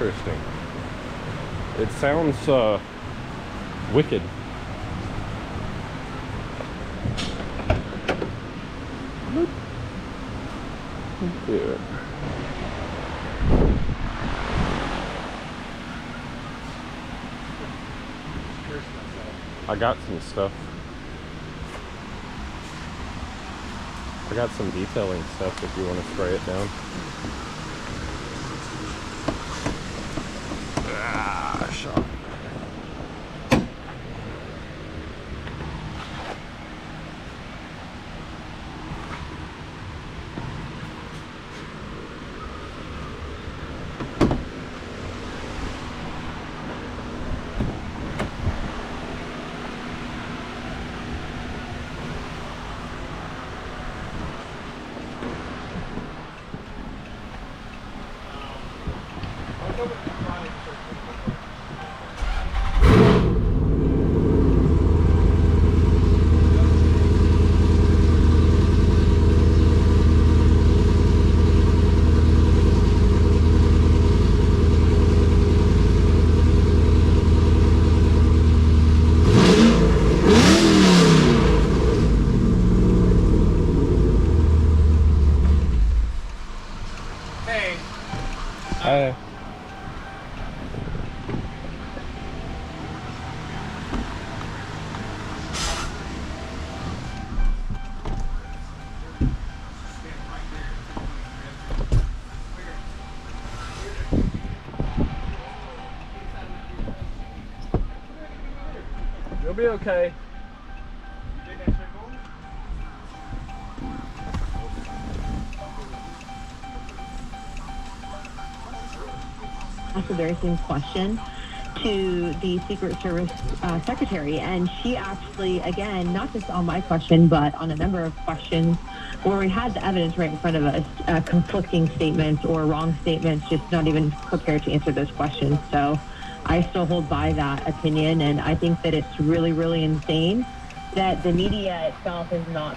interesting. It sounds wicked. Yeah. I got some stuff. I got some detailing stuff if you want to spray it down. Ah, shot. Hey. You'll be okay. Asked the very same question to the Secret Service secretary, and she actually, again, not just on my question, but on a number of questions where we had the evidence right in front of us, conflicting statements or wrong statements, just not even prepared to answer those questions. So I still hold by that opinion, and I think that it's really, really insane that the media itself is not